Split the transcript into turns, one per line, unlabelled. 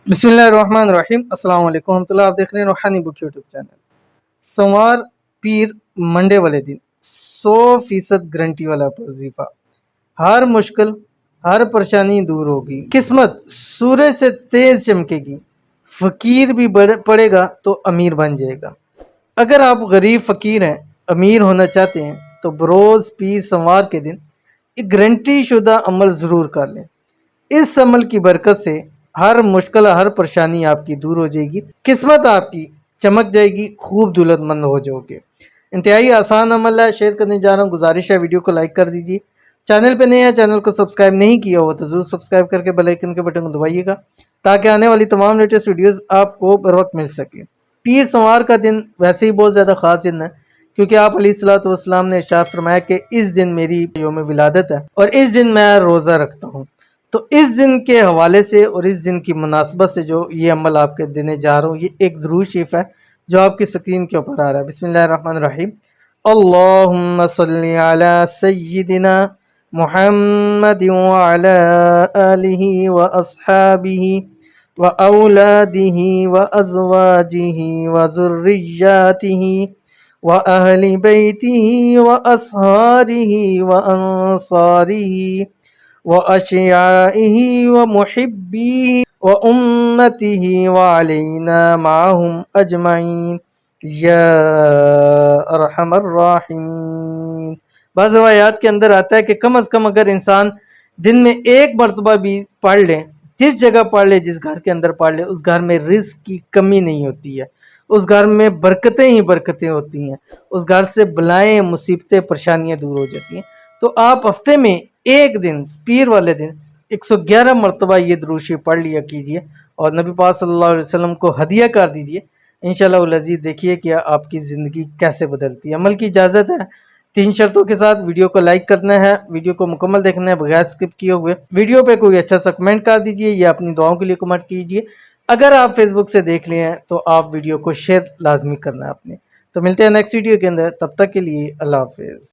बिस्मिल्लाहिर्रहमानिर्रहीम। अस्सलाम वालेकुम रहमतुल्लाह। आप देख रहे हैं रूहानी बुक यूट्यूब चैनल। सोमवार, पीर, मंडे वाले दिन 100% गारंटी वाला वजीफा। हर मुश्किल, हर परेशानी दूर होगी, किस्मत सूरज से तेज चमकेगी, फकीर भी पड़ेगा तो अमीर बन जाएगा। अगर आप गरीब फकीर हैं, अमीर होना चाहते हैं तो बरोज़ पीर सोमवार के दिन एक गारंटी शुदा अमल ज़रूर कर लें। इस अमल की बरकत से हर मुश्किल, हर परेशानी आपकी दूर हो जाएगी, किस्मत आपकी चमक जाएगी, खूब दौलतमंद हो जाओगे। इंतहाई आसान अमल है, शेयर करने जा रहा हूँ। गुजारिश है वीडियो को लाइक कर दीजिए। चैनल पे नए हैं, चैनल को सब्सक्राइब नहीं किया हो तो ज़रूर सब्सक्राइब करके बेल आइकन के बटन को दबाइएगा ताकि आने वाली तमाम लेटेस्ट वीडियोस आपको बर वक्त मिल सके। पीर सोमवार का दिन वैसे ही बहुत ज़्यादा ख़ास दिन है क्योंकि आप अलैहिस्सलाम ने इरशाद फरमाया कि इस दिन मेरी यौम विलादत है और इस दिन मैं रोज़ा रखता हूँ। तो इस दिन के हवाले से और इस दिन की मुनासबत से जो ये अमल आपके देने जा रहा हूँ, ये एक दुरूद शरीफ है जो आपकी स्क्रीन के ऊपर आ रहा है। बिस्मिल्लाहिर्रहमानिर्रहीम। अल्लाहुम्मा सल्ली अला सय्यिदिना मुहम्मदिन व अला आलिहि व अस्हाबिहि व औलादिहि व अज़वाजिहि व ज़ुर्रिय्यातिहि व अहलि बैतिहि व असहारिहि व अंसारिहि व अशियाइहि व मुहिब्बीहि व उम्मतिहि व अलैना माहुम अजमाइन या अरहमर राहिमीन। बाज़ रवायात के अंदर आता है कि कम अज़ कम अगर इंसान दिन में एक मरतबा भी पढ़ ले, जिस जगह पढ़ ले, जिस घर के अंदर पढ़ ले, उस घर में रिज़्क़ की कमी नहीं होती है, उस घर में बरकतें ही बरकतें होती हैं, उस घर से बलाएँ, मुसीबतें, परेशानियाँ दूर हो जाती हैं। तो आप हफ्ते में एक दिन, पीर वाले दिन 111 मरतबा ये दुरूद शरीफ पढ़ लिया कीजिए और नबी पाक सल्लल्लाहु अलैहि वसल्लम को हदिया कर दीजिए। इंशाअल्लाह उल अज़ीज़ देखिए कि आपकी ज़िंदगी कैसे बदलती है। अमल की इजाज़त है 3 शर्तों के साथ। वीडियो को लाइक करना है, वीडियो को मुकम्मल देखना है बगैर स्किप किए हुए। वीडियो पे कोई अच्छा सा कमेंट कर दीजिए या अपनी दुआओं के लिए कमेंट कीजिए। अगर आप फेसबुक से देख लिए हैं तो आप वीडियो को शेयर लाजमी करना है आपने। तो मिलते हैं नेक्स्ट वीडियो के अंदर, तब तक के लिए अल्लाह हाफिज़।